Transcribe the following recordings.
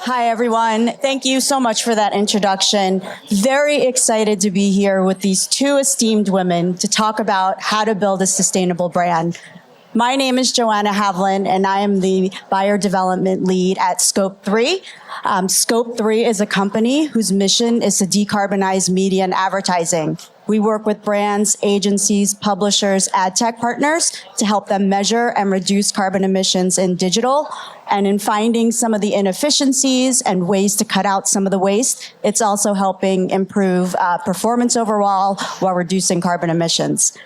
Hi, everyone. Thank you so much for that introduction. Very excited to be here with these two esteemed women to talk about how to build a sustainable brand. My name is Joanna Havlin, and I am the buyer development lead at Scope 3. Scope 3 is a company whose mission is to decarbonize media and advertising. We work with brands, agencies, publishers, ad tech partners to help them measure and reduce carbon emissions in digital. And in finding some of the inefficiencies and ways to cut out some of the waste, it's also helping improve performance overall while reducing carbon emissions.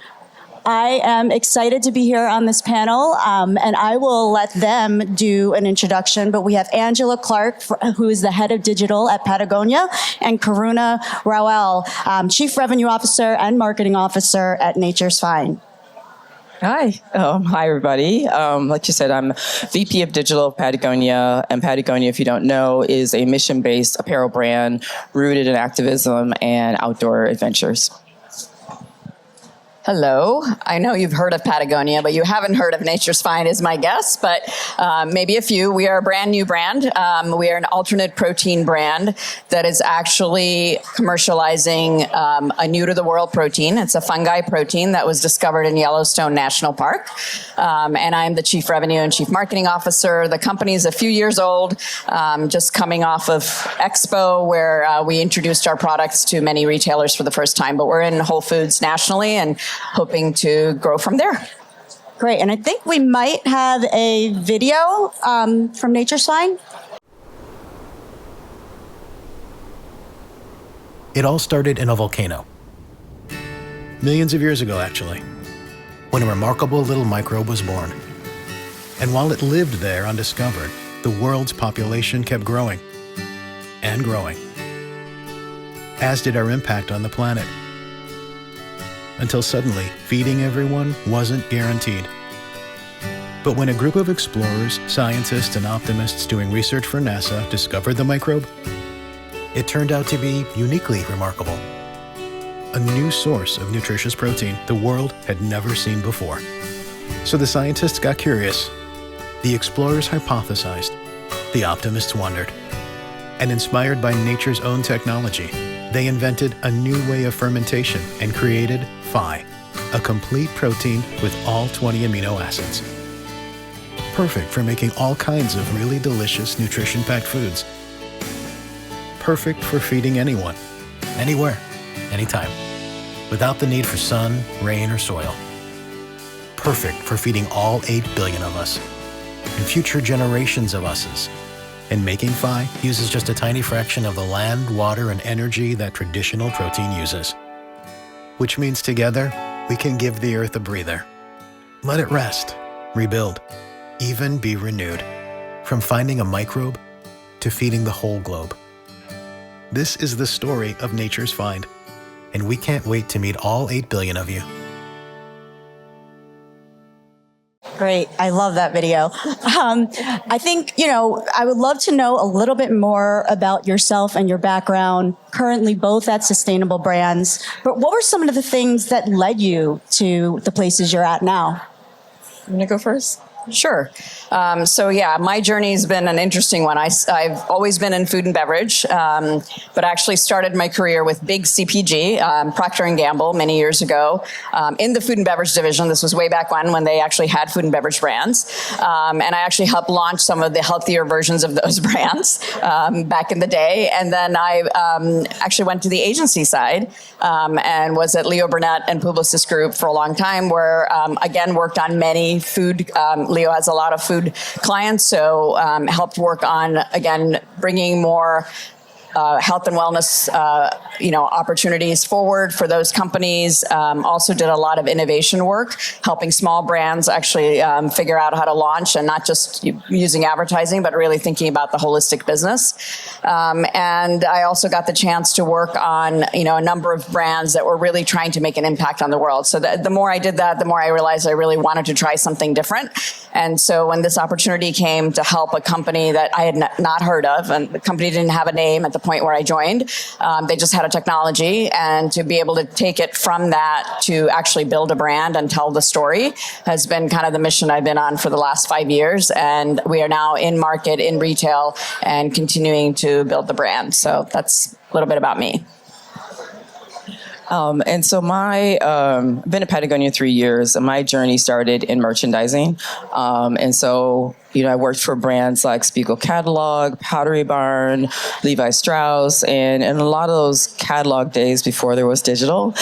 I am excited to be here on this panel, and I will let them do an introduction, but we have Angela Clark, who is the head of digital at Patagonia, and Karuna Rawal, Chief Revenue Officer and Marketing Officer at Nature's Fynd. Hi. Hi, everybody. Like you said, I'm VP of Digital of Patagonia, and Patagonia, if you don't know, is a mission-based apparel brand rooted in activism and outdoor adventures. Hello. I know you've heard of Patagonia, but you haven't heard of Nature's Fynd is my guess, but maybe a few. We are a brand new brand. We are an alternate protein brand that is actually commercializing a new-to-the-world protein. It's a fungi protein that was discovered in Yellowstone National Park. And I'm the Chief Revenue and Chief Marketing Officer. The company is a few years old, just coming off of Expo, where we introduced our products to many retailers for the first time. But we're in Whole Foods nationally and hoping to grow from there. Great, and I think we might have a video from Nature's Fynd. It all started in a volcano. Millions of years ago, actually, when a remarkable little microbe was born. And while it lived there undiscovered, the world's population kept growing and growing, as did our impact on the planet. Until suddenly, feeding everyone wasn't guaranteed. But when a group of explorers, scientists, and optimists doing research for NASA discovered the microbe, it turned out to be uniquely remarkable. A new source of nutritious protein the world had never seen before. So the scientists got curious. The explorers hypothesized. The optimists wondered. And inspired by nature's own technology, they invented a new way of fermentation and created Phi, a complete protein with all 20 amino acids. Perfect for making all kinds of really delicious, nutrition-packed foods. Perfect for feeding anyone, anywhere, anytime, without the need for sun, rain, or soil. Perfect for feeding all 8 billion of us, and future generations of us's. And making Phi uses just a tiny fraction of the land, water, and energy that traditional protein uses. Which means together, we can give the earth a breather. Let it rest, rebuild, even be renewed. From finding a microbe to feeding the whole globe. This is the story of Nature's Fynd, and we can't wait to meet all 8 billion of you. Great. I love that video. I think, I would love to know a little bit more about yourself and your background, currently both at Sustainable Brands. But what were some of the things that led you to the places you're at now? You want to go first? Sure. My journey's been an interesting one. I've always been in food and beverage, but actually started my career with big CPG, Procter & Gamble, many years ago, in the food and beverage division. This was way back when they actually had food and beverage brands. And I actually helped launch some of the healthier versions of those brands back in the day. And then I actually went to the agency side and was at Leo Burnett and Publicis Group for a long time, where, again, worked on many food. Leo has a lot of food clients, so helped work on, again, bringing more health and wellness, opportunities forward for those companies. Also did a lot of innovation work, helping small brands actually figure out how to launch, and not just using advertising, but really thinking about the holistic business. And I also got the chance to work on, a number of brands that were really trying to make an impact on the world. So the more I did that, the more I realized I really wanted to try something different. And so when this opportunity came to help a company that I had not heard of, and the company didn't have a name at the point where I joined. They just had a technology, and to be able to take it from that to actually build a brand and tell the story has been kind of the mission I've been on for the last 5 years. And we are now in market, in retail, and continuing to build the brand. So that's a little bit about me. And so I've been at Patagonia 3 years, and my journey started in merchandising. And so, I worked for brands like Spiegel Catalog, Pottery Barn, Levi Strauss, and in a lot of those catalog days before there was digital,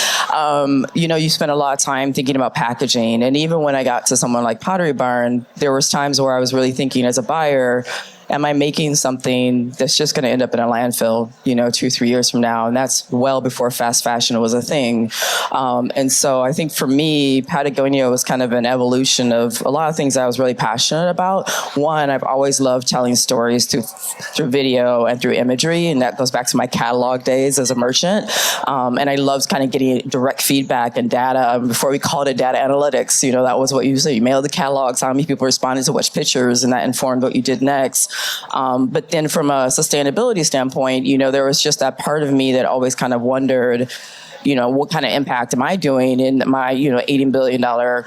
you spend a lot of time thinking about packaging. And even when I got to someone like Pottery Barn, there was times where I was really thinking as a buyer, am I making something that's just going to end up in a landfill, 2-3 years from now? And that's well before fast fashion was a thing. And so I think for me, Patagonia was kind of an evolution of a lot of things I was really passionate about. One, I've always loved telling stories through video and through imagery. And that goes back to my catalog days as a merchant. And I loved kind of getting direct feedback and data. Before we called it data analytics, that was what you said. You mailed the catalogs, how many people responded to which pictures, and that informed what you did next. But then from a sustainability standpoint, there was just that part of me that always kind of wondered, what kind of impact am I doing in my, $18 billion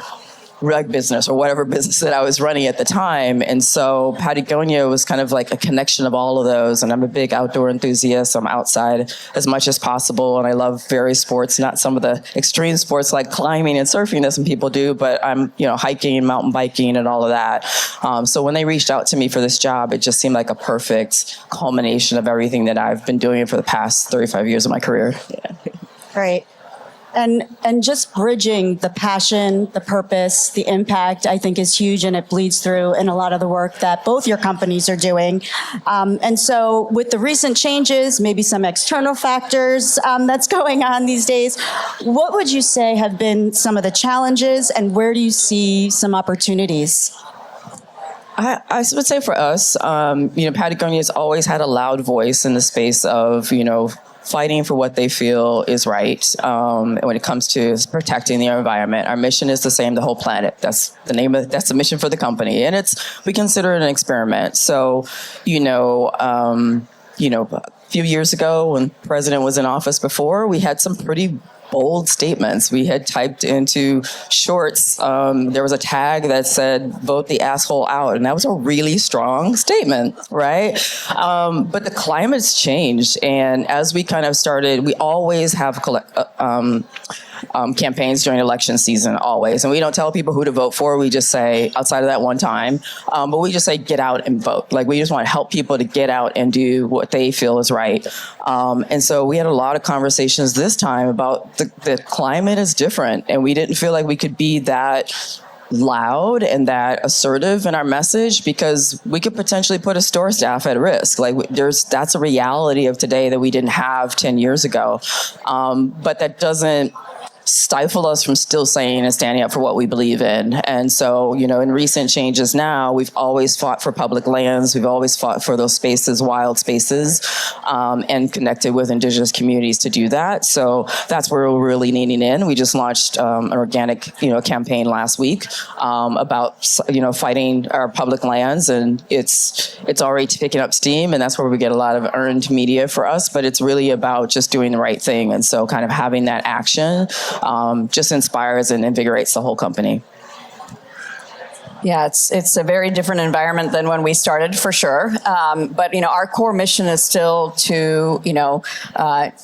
rug business or whatever business that I was running at the time. And so Patagonia was kind of like a connection of all of those. And I'm a big outdoor enthusiast. I'm outside as much as possible. And I love various sports, not some of the extreme sports like climbing and surfing that some people do, but I'm, hiking, mountain biking and all of that. So when they reached out to me for this job, it just seemed like a perfect culmination of everything that I've been doing for the past 35 years of my career. Yeah. Great. And just bridging the passion, the purpose, the impact, I think is huge, and it bleeds through in a lot of the work that both your companies are doing. And so with the recent changes, maybe some external factors that's going on these days, what would you say have been some of the challenges, and where do you see some opportunities? I would say for us, Patagonia has always had a loud voice in the space of, fighting for what they feel is right when it comes to protecting the environment. Our mission is the same, the whole planet. That's the mission for the company. And we consider it an experiment. So, a few years ago when the president was in office before, we had some pretty bold statements. We had typed into shorts, there was a tag that said, vote the asshole out. And that was a really strong statement, right? But the climate's changed. And as we kind of started, we always have campaigns during election season, always. And we don't tell people who to vote for. We just say, outside of that one time, but we just say, get out and vote. Like, we just want to help people to get out and do what they feel is right. And so we had a lot of conversations this time about the climate is different. And we didn't feel like we could be that loud and that assertive in our message because we could potentially put a store staff at risk. Like, that's a reality of today that we didn't have 10 years ago. But that doesn't stifle us from still saying and standing up for what we believe in. And so, in recent changes now, we've always fought for public lands. We've always fought for those spaces, wild spaces, and connected with indigenous communities to do that. So that's where we're really leaning in. We just launched an organic, campaign last week about, fighting our public lands, and it's already picking up steam, and that's where we get a lot of earned media for us. But it's really about just doing the right thing, and so kind of having that action just inspires and invigorates the whole company. Yeah, it's a very different environment than when we started, for sure. But our core mission is still to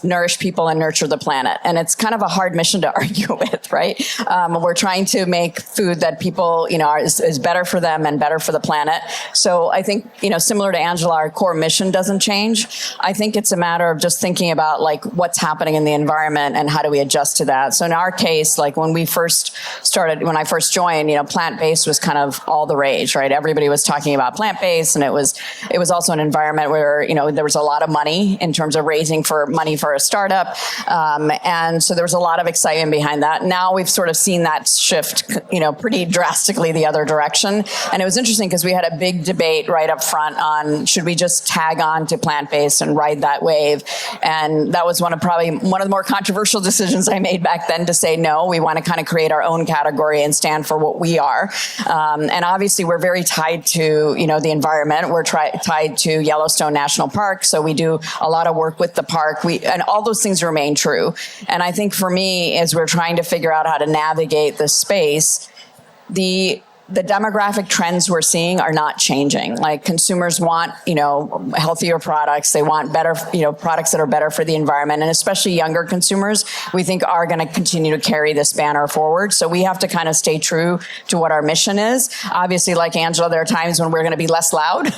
nourish people and nurture the planet, and it's kind of a hard mission to argue with, right? We're trying to make food that people is better for them and better for the planet. So I think similar to Angela, our core mission doesn't change. I think it's a matter of just thinking about like what's happening in the environment and how do we adjust to that. So in our case, like when I first joined, plant-based was kind of all the rage, right? Everybody was talking about plant-based, and it was also an environment where there was a lot of money in terms of raising for money for a startup, and so there was a lot of excitement behind that. Now we've sort of seen that shift, pretty drastically the other direction. And it was interesting because we had a big debate right up front on should we just tag on to plant-based and ride that wave, and that was one of the more controversial decisions I made back then to say no. We want to kind of create our own category and stand for what we are. And obviously we're very tied to, the environment. We're tied to Yellowstone National Park. So we do a lot of work with the park. And all those things remain true. And I think for me, as we're trying to figure out how to navigate this space, the demographic trends we're seeing are not changing. Like consumers want, healthier products. They want better, products that are better for the environment. And especially younger consumers, we think are going to continue to carry this banner forward. So we have to kind of stay true to what our mission is. Obviously, like Angela, there are times when we're going to be less loud.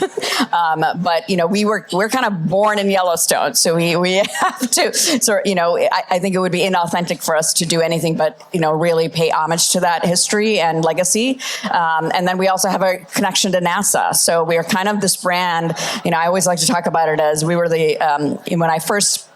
But, we're kind of born in Yellowstone. So we have to, I think it would be inauthentic for us to do anything but, really pay homage to that history and legacy. And then we also have a connection to NASA. So we are kind of this brand, I always like to talk about it as we were when I first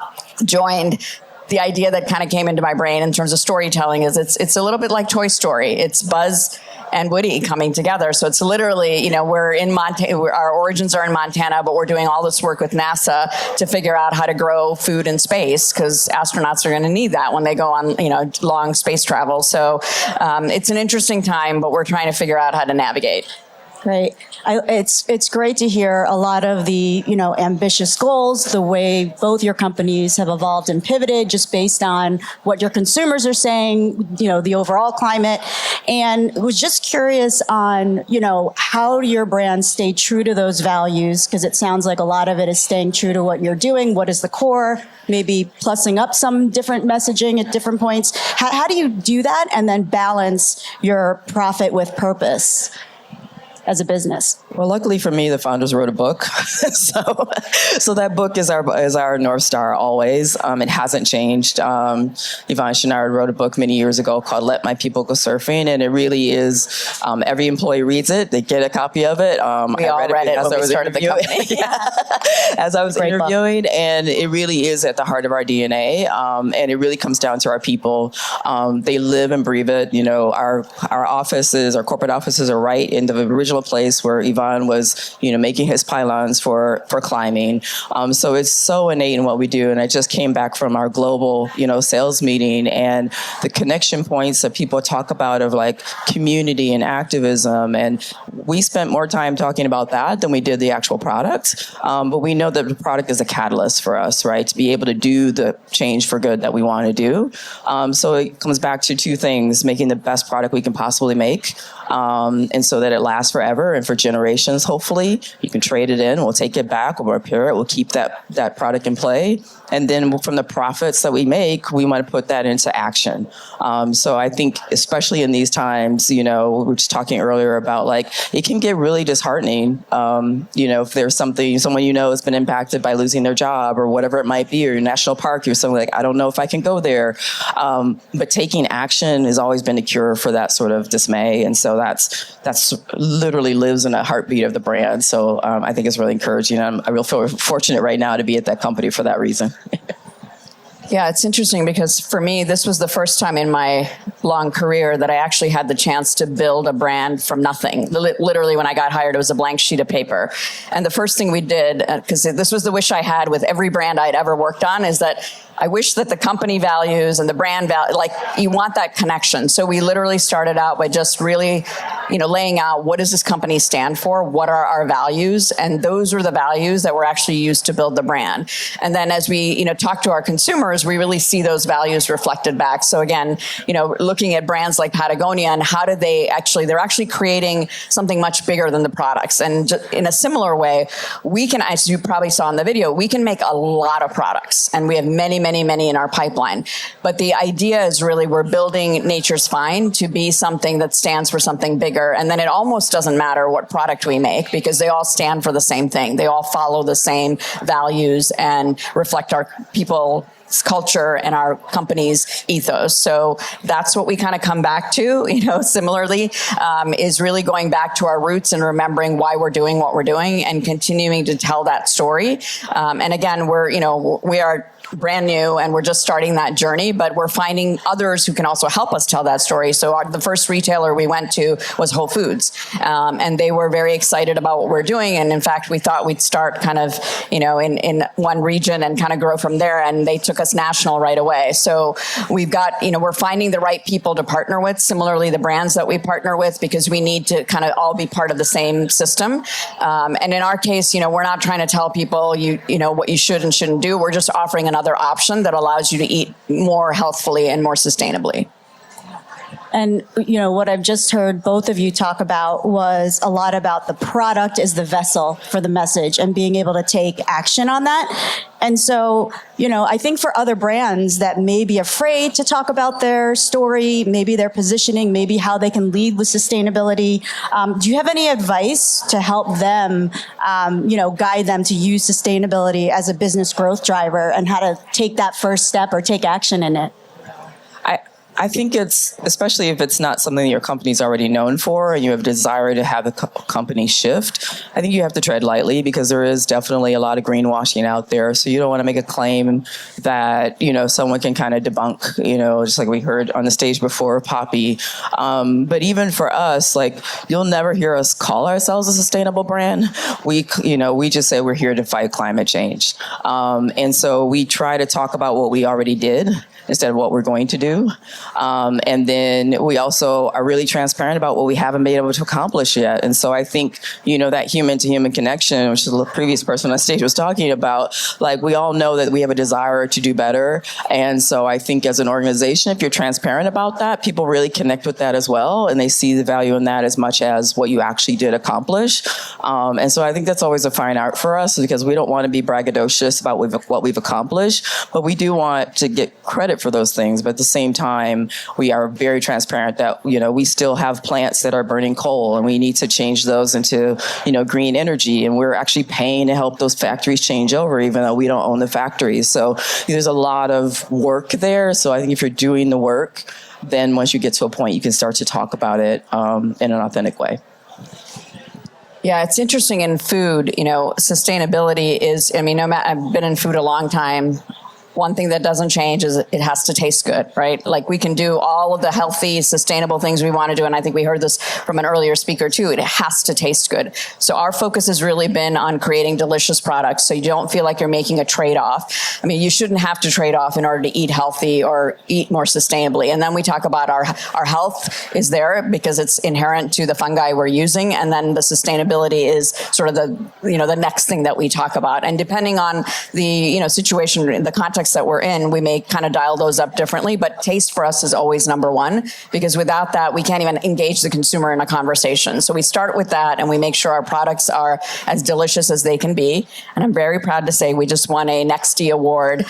joined, the idea that kind of came into my brain in terms of storytelling is it's a little bit like Toy Story. It's Buzz and Woody coming together. So it's literally, we're in Montana, our origins are in Montana, but we're doing all this work with NASA to figure out how to grow food in space because astronauts are going to need that when they go on, long space travel. So it's an interesting time, but we're trying to figure out how to navigate. Great. It's great to hear a lot of the, ambitious goals, the way both your companies have evolved and pivoted just based on what your consumers are saying, the overall climate. And was just curious on, how your brand stay true to those values, because it sounds like a lot of it is staying true to what you're doing. What is the core? Maybe plussing up some different messaging at different points. How do you do that and then balance your profit with purpose as a business? Well, luckily for me, the founders wrote a book. so that book is our North Star always. It hasn't changed. Yvonne Chouinard wrote a book many years ago called Let My People Go Surfing. And it really is, every employee reads it. They get a copy of it. We all read it when we started the company. As I was interviewing, and it really is at the heart of our DNA. And it really comes down to our people. They live and breathe it. Our offices, our corporate offices are right in the original place where Yvonne was, making his pylons for climbing. So it's so innate in what we do. And I just came back from our global, sales meeting, and the connection points that people talk about of like community and activism. And we spent more time talking about that than we did the actual product. But we know that the product is a catalyst for us, right? To be able to do the change for good that we want to do. So it comes back to two things: making the best product we can possibly make. And so that it lasts forever and for generations, hopefully. You can trade it in, we'll take it back, we'll repair it, we'll keep that product in play. And then from the profits that we make, we want to put that into action. So I think, especially in these times, we were just talking earlier about like, it can get really disheartening, if there's someone has been impacted by losing their job or whatever it might be, or your national park, you're something like, I don't know if I can go there. But taking action has always been a cure for that sort of dismay. And so that's literally lives in a heartbeat of the brand. So I think it's really encouraging. I really feel fortunate right now to be at that company for that reason. Yeah, it's interesting because for me, this was the first time in my long career that I actually had the chance to build a brand from nothing. Literally, when I got hired, it was a blank sheet of paper. And the first thing we did, because this was the wish I had with every brand I'd ever worked on, is that I wish that the company values and the brand value, like you want that connection. So we literally started out by just really, laying out what does this company stand for? What are our values? And those were the values that were actually used to build the brand. And then as we, talk to our consumers, we really see those values reflected back. So again, looking at brands like Patagonia and how did they're actually creating something much bigger than the products. And in a similar way, we can, as you probably saw in the video, we can make a lot of products, and we have many in our pipeline. But the idea is really we're building Nature's Fynd to be something that stands for something bigger. And then it almost doesn't matter what product we make because they all stand for the same thing. They all follow the same values and reflect our people's culture and our company's ethos. So that's what we kind of come back to, similarly, is really going back to our roots and remembering why we're doing what we're doing and continuing to tell that story. And again, we are brand new and we're just starting that journey, but we're finding others who can also help us tell that story. So the first retailer we went to was Whole Foods, and they were very excited about what we're doing. And in fact, we thought we'd start kind of, in one region and kind of grow from there. And they took took us national right away. So we've got, we're finding the right people to partner with, similarly the brands that we partner with, because we need to kind of all be part of the same system. And in our case, we're not trying to tell people, what you should and shouldn't do. We're just offering another option that allows you to eat more healthfully and more sustainably. And, what I've just heard both of you talk about was a lot about the product as the vessel for the message and being able to take action on that. And so, I think for other brands that may be afraid to talk about their story, maybe their positioning, maybe how they can lead with sustainability, do you have any advice to help them, guide them to use sustainability as a business growth driver and how to take that first step or take action in it? I think it's, especially if it's not something that your company's already known for and you have a desire to have the company shift, I think you have to tread lightly because there is definitely a lot of greenwashing out there. So you don't want to make a claim that, someone can kind of debunk, just like we heard on the stage before, Poppy. But even for us, you'll never hear us call ourselves a sustainable brand. We just say we're here to fight climate change. And so we try to talk about what we already did instead of what we're going to do. And then we also are really transparent about what we haven't been able to accomplish yet. And so I think, that human to human connection, which the previous person on stage was talking about, we all know that we have a desire to do better. And so I think as an organization, if you're transparent about that, people really connect with that as well. And they see the value in that as much as what you actually did accomplish. And so I think that's always a fine art for us because we don't want to be braggadocious about what we've accomplished, but we do want to get credit for those things. But at the same time, we are very transparent that, we still have plants that are burning coal and we need to change those into, green energy. And we're actually paying to help those factories change over, even though we don't own the factories. So there's a lot of work there. So I think if you're doing the work, then once you get to a point, you can start to talk about it in an authentic way. Yeah, it's interesting in food, sustainability is, I've been in food a long time. One thing that doesn't change is it has to taste good, right? We can do all of the healthy, sustainable things we want to do. And I think we heard this from an earlier speaker too. It has to taste good. So our focus has really been on creating delicious products. So you don't feel like you're making a trade-off. You shouldn't have to trade off in order to eat healthy or eat more sustainably. And then we talk about our health is there because it's inherent to the fungi we're using. And then the sustainability is sort of the next thing that we talk about. And depending on the, situation, the context that we're in, we may kind of dial those up differently, but taste for us is always number one, because without that, we can't even engage the consumer in a conversation. So we start with that and we make sure our products are as delicious as they can be. And I'm very proud to say we just won a Nexty Award,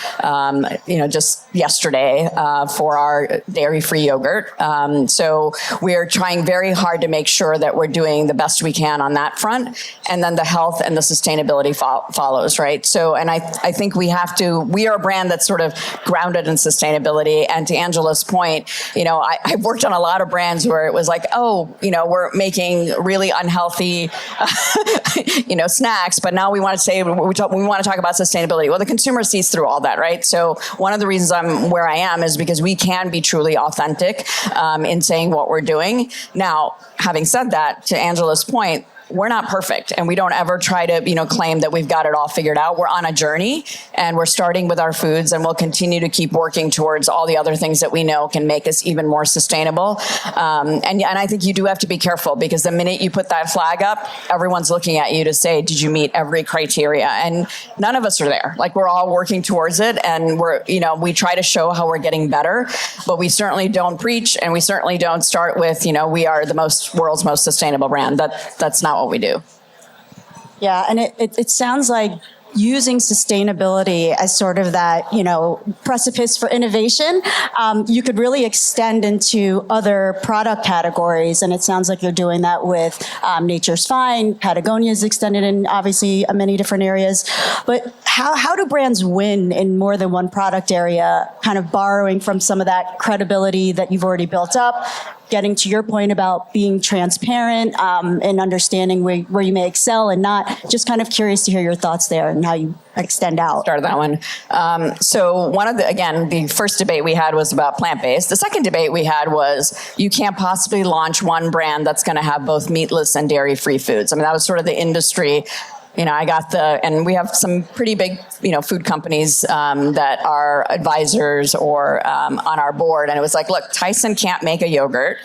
just yesterday for our dairy-free yogurt. So we're trying very hard to make sure that we're doing the best we can on that front. And then the health and the sustainability follows, right? So, and I think we are a brand that's sort of grounded in sustainability. And to Angela's point, I've worked on a lot of brands where it was we're making really unhealthy, snacks, but now we want to say, we want to talk about sustainability. Well, the consumer sees through all that, right? So one of the reasons I'm where I am is because we can be truly authentic in saying what we're doing. Now, having said that, to Angela's point, we're not perfect and we don't ever try to, claim that we've got it all figured out. We're on a journey and we're starting with our foods and we'll continue to keep working towards all the other things that we know can make us even more sustainable. And I think you do have to be careful because the minute you put that flag up, everyone's looking at you to say, did you meet every criteria? And none of us are there. We're all working towards it and we try to show how we're getting better, but we certainly don't preach and we certainly don't start with, we are the world's most sustainable brand. That's not what we do. Yeah, and it sounds like using sustainability as sort of that, precipice for innovation, you could really extend into other product categories. And it sounds like you're doing that with Nature's Fynd. Patagonia is extended in obviously many different areas. But how do brands win in more than one product area, kind of borrowing from some of that credibility that you've already built up? Getting to your point about being transparent and understanding where you may excel and not, just kind of curious to hear your thoughts there and how you extend out. Started that one. So one of the first debate we had was about plant-based. The second debate we had was you can't possibly launch one brand that's going to have both meatless and dairy-free foods. That was sort of the industry I got and we have some pretty big, food companies that are advisors or on our board. And it was like, look, Tyson can't make a yogurt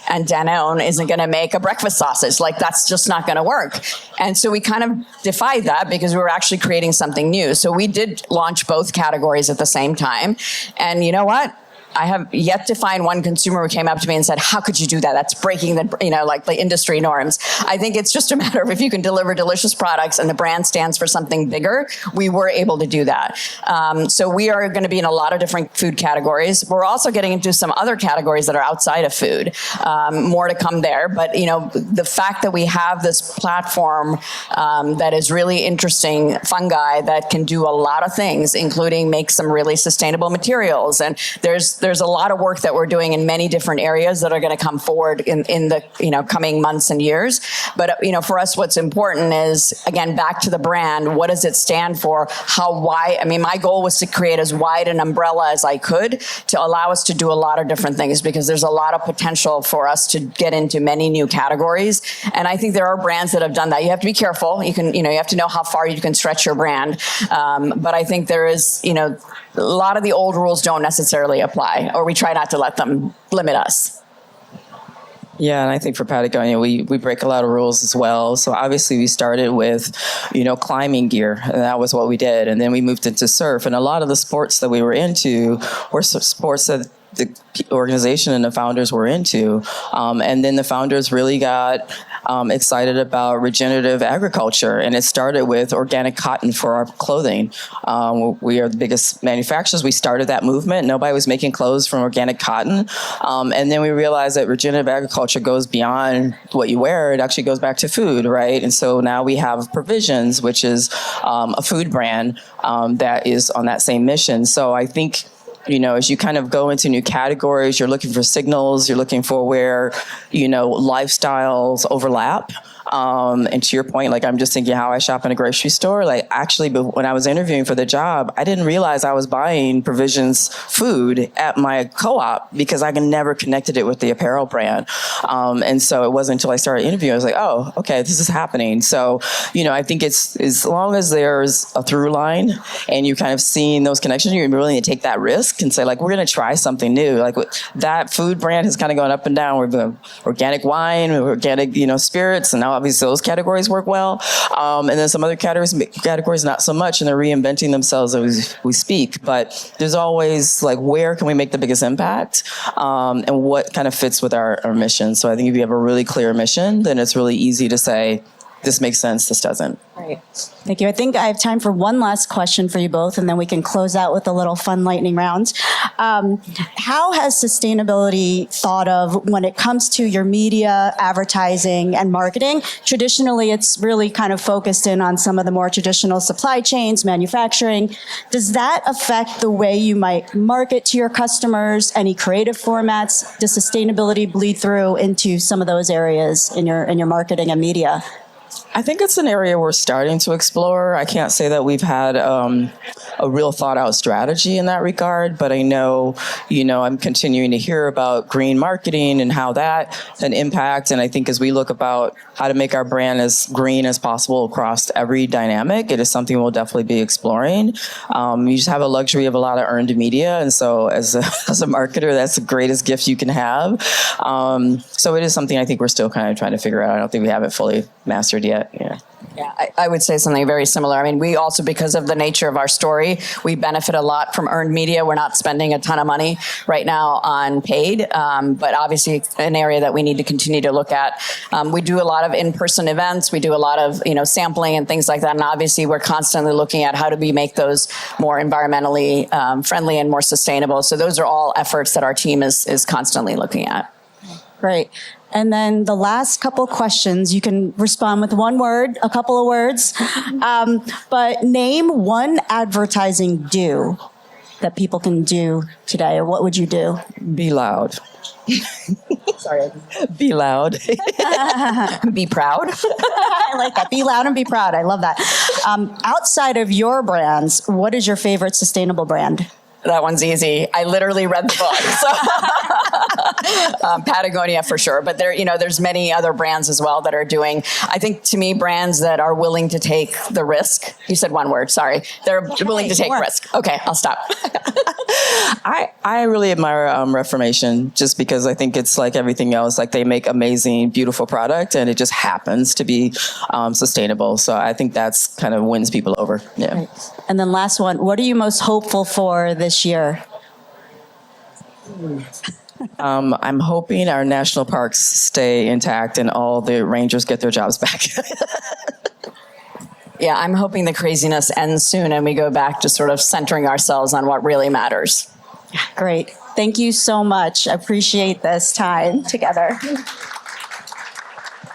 and Danone isn't going to make a breakfast sausage. Like, that's just not going to work. And so we kind of defied that because we were actually creating something new. So we did launch both categories at the same time. And you know what? I have yet to find one consumer who came up to me and said, how could you do that? That's breaking the industry norms. I think it's just a matter of if you can deliver delicious products and the brand stands for something bigger, we were able to do that. So we are going to be in a lot of different food categories. We're also getting into some other categories that are outside of food. More to come there. But, the fact that we have this platform that is really interesting, fungi that can do a lot of things, including make some really sustainable materials. And there's a lot of work that we're doing in many different areas that are going to come forward in the coming months and years. But for us, what's important is, again, back to the brand. What does it stand for? How wide? I mean, my goal was to create as wide an umbrella as I could to allow us to do a lot of different things, because there's a lot of potential for us to get into many new categories. And I think there are brands that have done that. You have to be careful. You have to know how far you can stretch your brand. But I think there is, a lot of the old rules don't necessarily apply, or we try not to let them limit us. Yeah, and I think for Patagonia, we break a lot of rules as well. So obviously we started with, climbing gear, and that was what we did. And then we moved into surf. And a lot of the sports that we were into were sports that the organization and the founders were into. And then the founders really got excited about regenerative agriculture. And it started with organic cotton for our clothing. We are the biggest manufacturers. We started that movement. Nobody was making clothes from organic cotton. And then we realized that regenerative agriculture goes beyond what you wear. It actually goes back to food, right? And so now we have Provisions, which is a food brand that is on that same mission. So I think, as you kind of go into new categories, you're looking for signals, you're looking for where, lifestyles overlap. And to your point, I'm just thinking how I shop in a grocery store. Actually, when I was interviewing for the job, I didn't realize I was buying Provisions food at my co-op because I never connected it with the apparel brand. And so it wasn't until I started interviewing, I was like, oh, okay, this is happening. So, I think it's, as long as there's a through line and you kind of seeing those connections, you're willing to take that risk and say, we're going to try something new. That food brand has kind of gone up and down. We're doing organic wine, organic, spirits, and now obviously those categories work well. And then some other categories not so much, and they're reinventing themselves as we speak. But there's always where can we make the biggest impact, and what kind of fits with our mission. So I think if you have a really clear mission, then it's really easy to say, this makes sense, this doesn't. Right. Thank you. I think I have time for one last question for you both, and then we can close out with a little fun lightning round. How has sustainability thought of when it comes to your media, advertising, and marketing? Traditionally, it's really kind of focused in on some of the more traditional supply chains, manufacturing. Does that affect the way you might market to your customers? Any creative formats? Does sustainability bleed through into some of those areas in your marketing and media? I think it's an area we're starting to explore. I can't say that we've had a real thought out strategy in that regard, but I know, I'm continuing to hear about green marketing and how that can impact. And I think as we look about how to make our brand as green as possible across every dynamic, it is something we'll definitely be exploring. You just have a luxury of a lot of earned media. And so as a marketer, that's the greatest gift you can have. So it is something I think we're still kind of trying to figure out. I don't think we have it fully mastered yet. Yeah. Yeah, I would say something very similar. I mean, we also, because of the nature of our story, we benefit a lot from earned media. We're not spending a ton of money right now on paid, but obviously an area that we need to continue to look at. We do a lot of in-person events. We do a lot of, sampling and things like that. And obviously we're constantly looking at how do we make those more environmentally friendly and more sustainable. So those are all efforts that our team is constantly looking at. Great. And then the last couple questions, you can respond with one word, a couple of words. But name one advertising do that people can do today. What would you do? Be loud. Sorry. Be loud. Be proud. I like that. Be loud and be proud. I love that. Outside of your brands, what is your favorite sustainable brand? That one's easy. I literally read the book. So Patagonia for sure, but there's many other brands as well that are doing, I think to me, brands that are willing to take the risk. You said one word, sorry. They're willing to take risk. Okay, I'll stop. I really admire Reformation just because I think it's like everything else. Like they make amazing, beautiful product, and it just happens to be sustainable. So I think that's kind of wins people over. Yeah. Right. And then last one, what are you most hopeful for this year? I'm hoping our national parks stay intact and all the rangers get their jobs back. Yeah, I'm hoping the craziness ends soon and we go back to sort of centering ourselves on what really matters. Great. Thank you so much. I appreciate this time together.